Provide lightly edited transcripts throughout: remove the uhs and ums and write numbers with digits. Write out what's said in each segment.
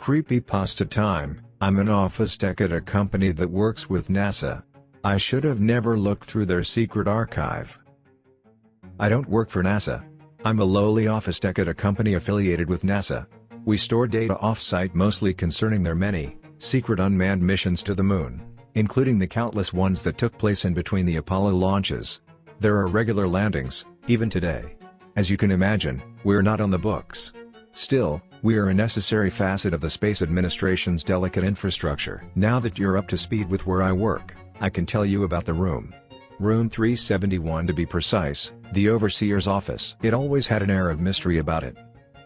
Creepypasta time. I'm an office tech at a company that works with NASA. I should have never looked through their secret archive. I don't work for NASA. I'm a lowly office tech at a company affiliated with NASA. We store data off-site mostly concerning their many, secret unmanned missions to the moon, including the countless ones that took place in between the Apollo launches. There are regular landings, even today. As you can imagine, we're not on the books. Still, we are a necessary facet of the Space Administration's delicate infrastructure. Now that you're up to speed with where I work, I can tell you about the room. Room 371 to be precise, the overseer's office. It always had an air of mystery about it.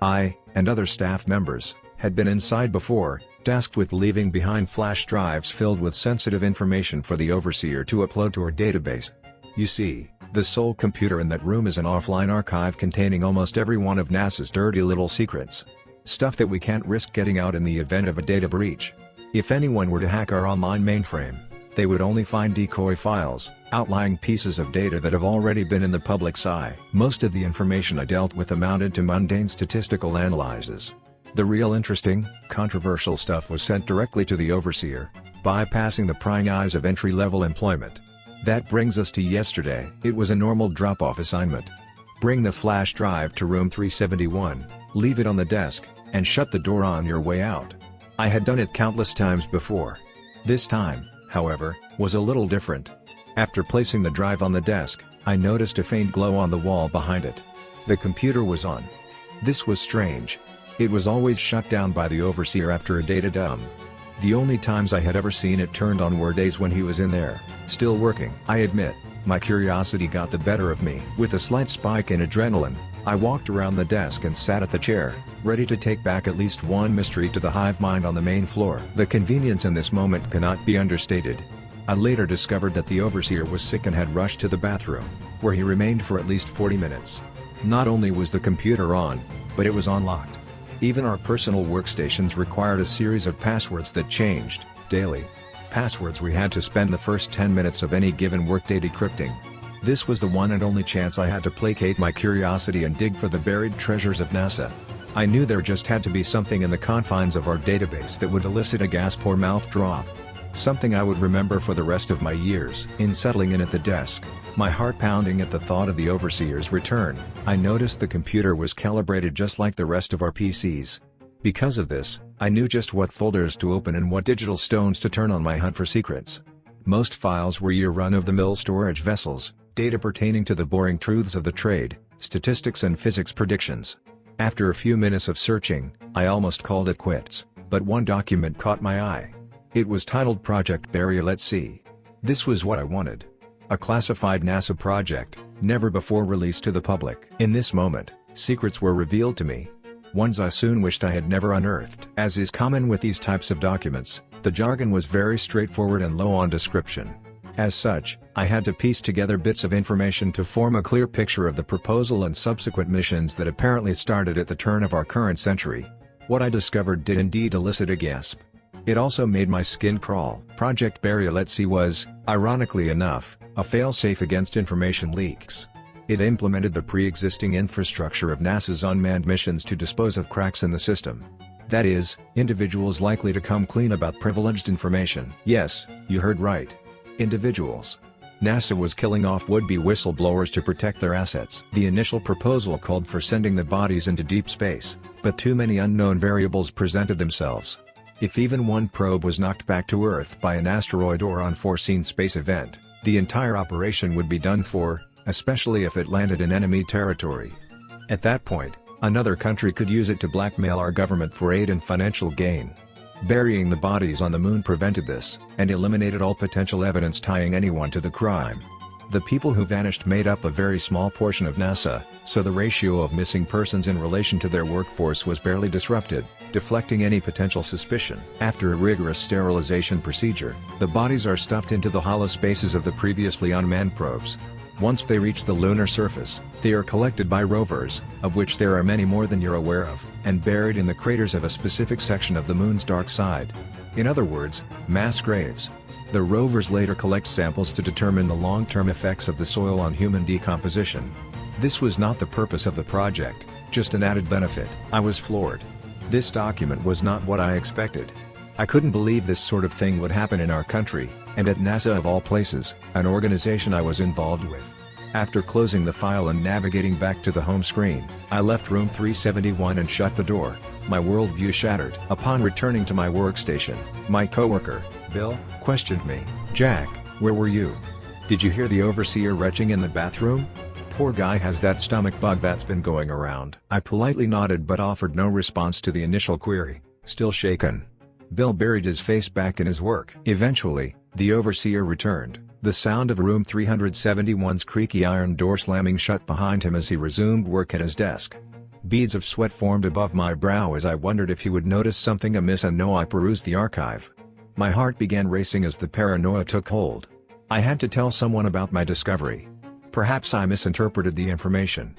I, and other staff members, had been inside before, tasked with leaving behind flash drives filled with sensitive information for the overseer to upload to our database. You see, the sole computer in that room is an offline archive containing almost every one of NASA's dirty little secrets. Stuff that we can't risk getting out in the event of a data breach. If anyone were to hack our online mainframe, they would only find decoy files, outlying pieces of data that have already been in the public's eye. Most of the information I dealt with amounted to mundane statistical analyses. The real interesting, controversial stuff was sent directly to the overseer, bypassing the prying eyes of entry-level employment. That brings us to yesterday. It was a normal drop-off assignment. Bring the flash drive to room 371, leave it on the desk, and shut the door on your way out. I had done it countless times before. This time, however, was a little different. After placing the drive on the desk, I noticed a faint glow on the wall behind it. The computer was on. This was strange. It was always shut down by the overseer after a data dump. The only times I had ever seen it turned on were days when he was in there, still working. I admit, my curiosity got the better of me. With a slight spike in adrenaline, I walked around the desk and sat at the chair, ready to take back at least one mystery to the hive mind on the main floor. The convenience in this moment cannot be understated. I later discovered that the overseer was sick and had rushed to the bathroom, where he remained for at least 40 minutes. Not only was the computer on, but it was unlocked. Even our personal workstations required a series of passwords that changed daily. Passwords we had to spend the first 10 minutes of any given workday decrypting. This was the one and only chance I had to placate my curiosity and dig for the buried treasures of NASA. I knew there just had to be something in the confines of our database that would elicit a gasp or mouth drop. Something I would remember for the rest of my years. In settling in at the desk, my heart pounding at the thought of the overseer's return, I noticed the computer was calibrated just like the rest of our PCs. Because of this, I knew just what folders to open and what digital stones to turn on my hunt for secrets. Most files were your run-of-the-mill storage vessels, data pertaining to the boring truths of the trade, statistics and physics predictions. After a few minutes of searching, I almost called it quits, but one document caught my eye. It was titled Project Barry Let's See. This was what I wanted. A classified NASA project, never before released to the public. In this moment, secrets were revealed to me. Ones I soon wished I had never unearthed. As is common with these types of documents, the jargon was very straightforward and low on description. As such, I had to piece together bits of information to form a clear picture of the proposal and subsequent missions that apparently started at the turn of our current century. What I discovered did indeed elicit a gasp. It also made my skin crawl. Project Barry Let's See was, ironically enough, a fail-safe against information leaks. It implemented the pre-existing infrastructure of NASA's unmanned missions to dispose of cracks in the system. That is, individuals likely to come clean about privileged information. Yes, you heard right. Individuals. NASA was killing off would-be whistleblowers to protect their assets. The initial proposal called for sending the bodies into deep space, but too many unknown variables presented themselves. If even one probe was knocked back to Earth by an asteroid or unforeseen space event, the entire operation would be done for, especially if it landed in enemy territory. At that point, another country could use it to blackmail our government for aid and financial gain. Burying the bodies on the moon prevented this, and eliminated all potential evidence tying anyone to the crime. The people who vanished made up a very small portion of NASA, so the ratio of missing persons in relation to their workforce was barely disrupted, deflecting any potential suspicion. After a rigorous sterilization procedure, the bodies are stuffed into the hollow spaces of the previously unmanned probes. Once they reach the lunar surface, they are collected by rovers, of which there are many more than you're aware of, and buried in the craters of a specific section of the moon's dark side. In other words, mass graves. The rovers later collect samples to determine the long-term effects of the soil on human decomposition. This was not the purpose of the project, just an added benefit. I was floored. This document was not what I expected. I couldn't believe this sort of thing would happen in our country, and at NASA of all places, an organization I was involved with. After closing the file and navigating back to the home screen, I left room 371 and shut the door, my worldview shattered. Upon returning to my workstation, my coworker, Bill, questioned me. "Jack, where were you? Did you hear the overseer retching in the bathroom? Poor guy has that stomach bug that's been going around." I politely nodded but offered no response to the initial query, still shaken. Bill buried his face back in his work. Eventually, the overseer returned, the sound of room 371's creaky iron door slamming shut behind him as he resumed work at his desk. Beads of sweat formed above my brow as I wondered if he would notice something amiss and know I perused the archive. My heart began racing as the paranoia took hold. I had to tell someone about my discovery. Perhaps I misinterpreted the information.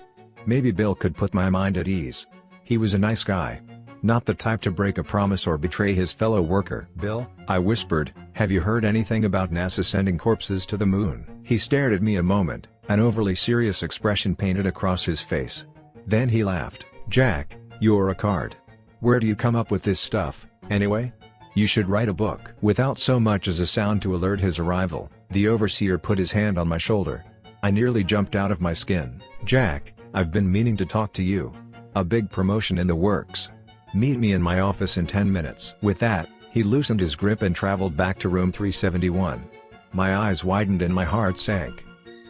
Maybe Bill could put my mind at ease. He was a nice guy. Not the type to break a promise or betray his fellow worker. "Bill," I whispered, "have you heard anything about NASA sending corpses to the moon?" He stared at me a moment, an overly serious expression painted across his face. Then he laughed. "Jack, you're a card. Where do you come up with this stuff, anyway? You should write a book." Without so much as a sound to alert his arrival, the overseer put his hand on my shoulder. I nearly jumped out of my skin. "Jack, I've been meaning to talk to you. A big promotion in the works. Meet me in my office in 10 minutes. With that, he loosened his grip and traveled back to room 371. My eyes widened and my heart sank.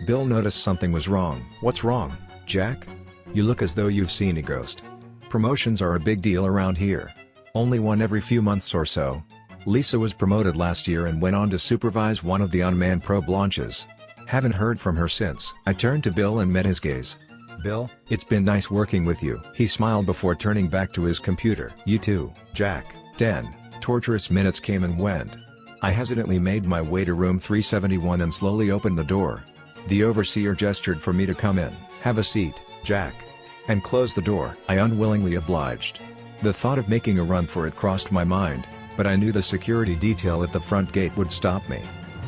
Bill noticed something was wrong. "What's wrong, Jack? You look as though you've seen a ghost. Promotions are a big deal around here. Only one every few months or so. Lisa was promoted last year and went on to supervise one of the unmanned probe launches. Haven't heard from her since." I turned to Bill and met his gaze. "Bill, it's been nice working with you." He smiled before turning back to his computer. "You too, Jack." 10 torturous minutes came and went. I hesitantly made my way to room 371 and slowly opened the door. The overseer gestured for me to come in. "Have a seat, Jack. And close the door." I unwillingly obliged. The thought of making a run for it crossed my mind, but I knew the security detail at the front gate would stop me.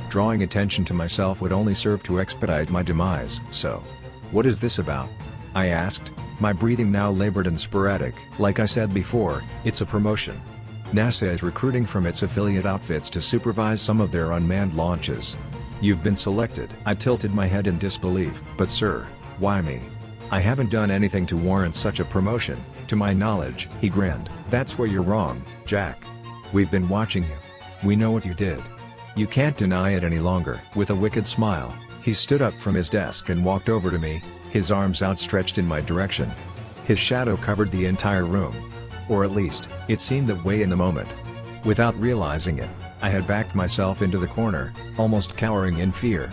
Drawing attention to myself would only serve to expedite my demise. "So, what is this about?" I asked, my breathing now labored and sporadic. "Like I said before, it's a promotion. NASA is recruiting from its affiliate outfits to supervise some of their unmanned launches. You've been selected." I tilted my head in disbelief. "But sir, why me? I haven't done anything to warrant such a promotion, to my knowledge." He grinned. "That's where you're wrong, Jack. We've been watching you. We know what you did. You can't deny it any longer." With a wicked smile, he stood up from his desk and walked over to me, his arms outstretched in my direction. His shadow covered the entire room. Or at least, it seemed that way in the moment. Without realizing it, I had backed myself into the corner, almost cowering in fear.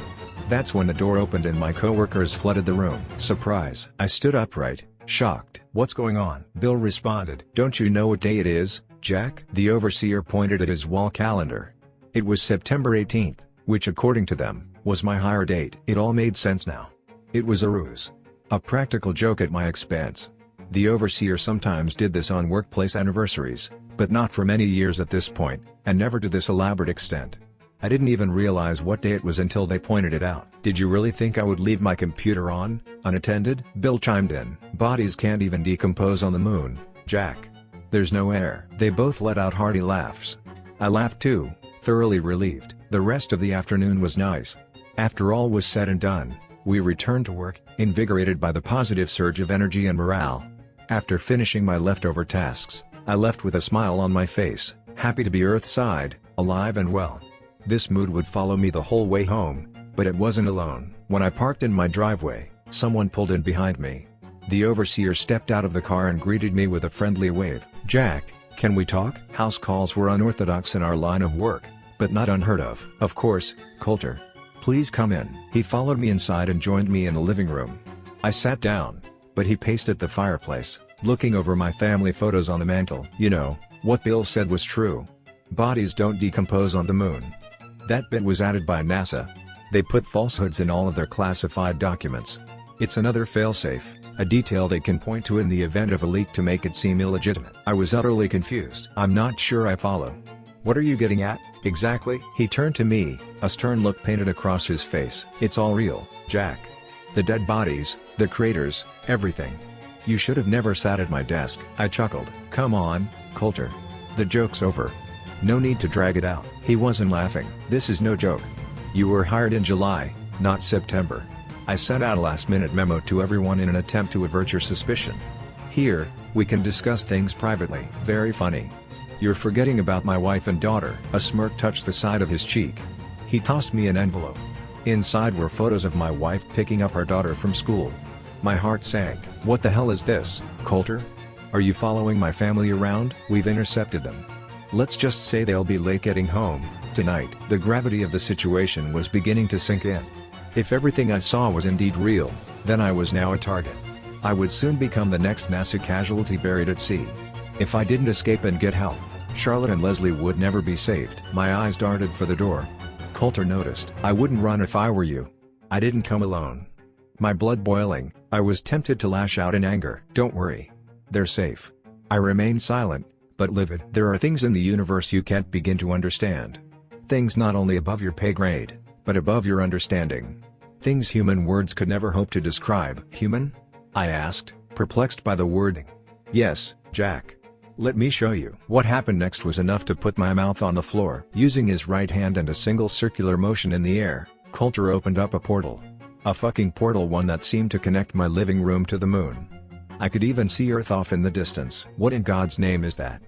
That's when the door opened and my coworkers flooded the room. Surprise! I stood upright, shocked. "What's going on?" Bill responded. "Don't you know what day it is, Jack?" The overseer pointed at his wall calendar. It was September 18th, which according to them, was my hire date. It all made sense now. It was a ruse. A practical joke at my expense. The overseer sometimes did this on workplace anniversaries, but not for many years at this point, and never to this elaborate extent. I didn't even realize what day it was until they pointed it out. "Did you really think I would leave my computer on, unattended?" Bill chimed in. "Bodies can't even decompose on the moon, Jack. There's no air." They both let out hearty laughs. I laughed too, thoroughly relieved. The rest of the afternoon was nice. After all was said and done, we returned to work, invigorated by the positive surge of energy and morale. After finishing my leftover tasks, I left with a smile on my face, happy to be Earthside, alive and well. This mood would follow me the whole way home, but it wasn't alone. When I parked in my driveway, someone pulled in behind me. The overseer stepped out of the car and greeted me with a friendly wave. "Jack, can we talk?" House calls were unorthodox in our line of work, but not unheard of. "Of course, Coulter. Please come in." He followed me inside and joined me in the living room. I sat down, but he paced at the fireplace, looking over my family photos on the mantel. "You know, what Bill said was true. Bodies don't decompose on the moon. That bit was added by NASA. They put falsehoods in all of their classified documents. It's another failsafe, a detail they can point to in the event of a leak to make it seem illegitimate." I was utterly confused. "I'm not sure I follow. What are you getting at, exactly?" He turned to me, a stern look painted across his face. "It's all real, Jack. The dead bodies, the craters, everything. You should have never sat at my desk, I chuckled. Come on, Coulter. The joke's over. No need to drag it out. He wasn't laughing. This is no joke. You were hired in July, not September. I sent out a last-minute memo to everyone in an attempt to avert your suspicion. Here, we can discuss things privately. Very funny. You're forgetting about my wife and daughter. A smirk touched the side of his cheek. He tossed me an envelope. Inside were photos of my wife picking up her daughter from school. My heart sank. What the hell is this, Coulter? Are you following my family around? We've intercepted them. Let's just say they'll be late getting home tonight. The gravity of the situation was beginning to sink in. If everything I saw was indeed real, then I was now a target. I would soon become the next NASA casualty buried at sea. If I didn't escape and get help, Charlotte and Leslie would never be saved. My eyes darted for the door. Coulter noticed. I wouldn't run if I were you. I didn't come alone. My blood boiling, I was tempted to lash out in anger. Don't worry. They're safe. I remained silent, but livid. There are things in the universe you can't begin to understand. Things not only above your pay grade, but above your understanding. Things human words could never hope to describe. Human? I asked, perplexed by the wording. Yes, Jack. Let me show you. What happened next was enough to put my mouth on the floor. Using his right hand and a single circular motion in the air, Coulter opened up a portal. A fucking portal, one that seemed to connect my living room to the moon. I could even see Earth off in the distance. What in God's name is that?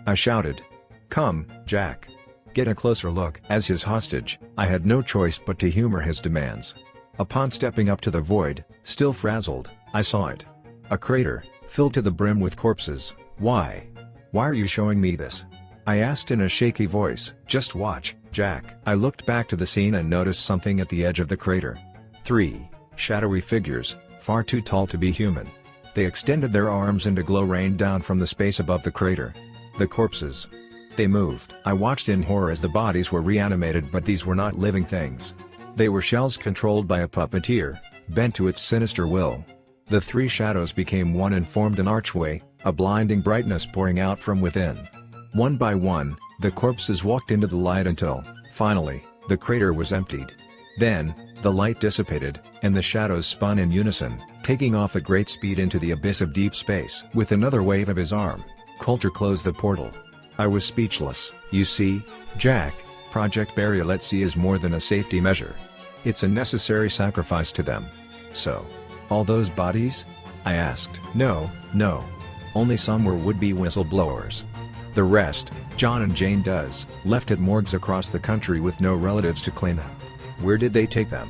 I shouted. Come, Jack. Get a closer look. As his hostage, I had no choice but to humor his demands. Upon stepping up to the void, still frazzled, I saw it. A crater, filled to the brim with corpses. Why? Why are you showing me this? I asked in a shaky voice. Just watch, Jack. I looked back to the scene and noticed something at the edge of the crater. 3 shadowy figures, far too tall to be human. They extended their arms and a glow rained down from the space above the crater. The corpses. They moved. I watched in horror as the bodies were reanimated, but these were not living things. They were shells controlled by a puppeteer, bent to its sinister will. The 3 shadows became one and formed an archway, a blinding brightness pouring out from within. One by one, the corpses walked into the light until, finally, the crater was emptied. Then, the light dissipated, and the shadows spun in unison, taking off at great speed into the abyss of deep space. With another wave of his arm, Coulter closed the portal. I was speechless. You see, Jack, Project Burial at Sea is more than a safety measure. It's a necessary sacrifice to them. So, all those bodies? I asked. No. Only some were would-be whistleblowers. The rest, John and Jane Does, left at morgues across the country with no relatives to claim them. Where did they take them?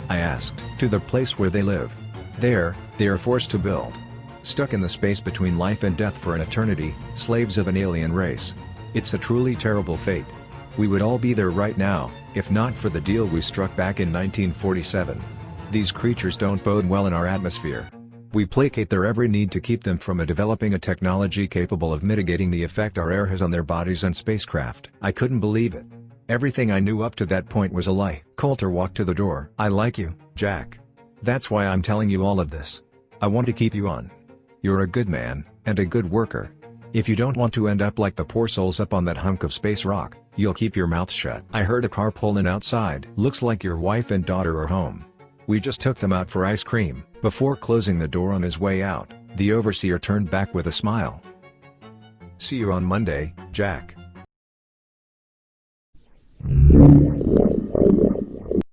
I asked. To the place where they live. There, they are forced to build. Stuck in the space between life and death for an eternity, slaves of an alien race. It's a truly terrible fate. We would all be there right now, if not for the deal we struck back in 1947. These creatures don't bode well in our atmosphere. We placate their every need to keep them from developing a technology capable of mitigating the effect our air has on their bodies and spacecraft. I couldn't believe it. Everything I knew up to that point was a lie. Coulter walked to the door. I like you, Jack. That's why I'm telling you all of this. I want to keep you on. You're a good man, and a good worker. If you don't want to end up like the poor souls up on that hunk of space rock, you'll keep your mouth shut. I heard a car pull in outside. Looks like your wife and daughter are home. We just took them out for ice cream. Before closing the door on his way out, the overseer turned back with a smile. See you on Monday, Jack.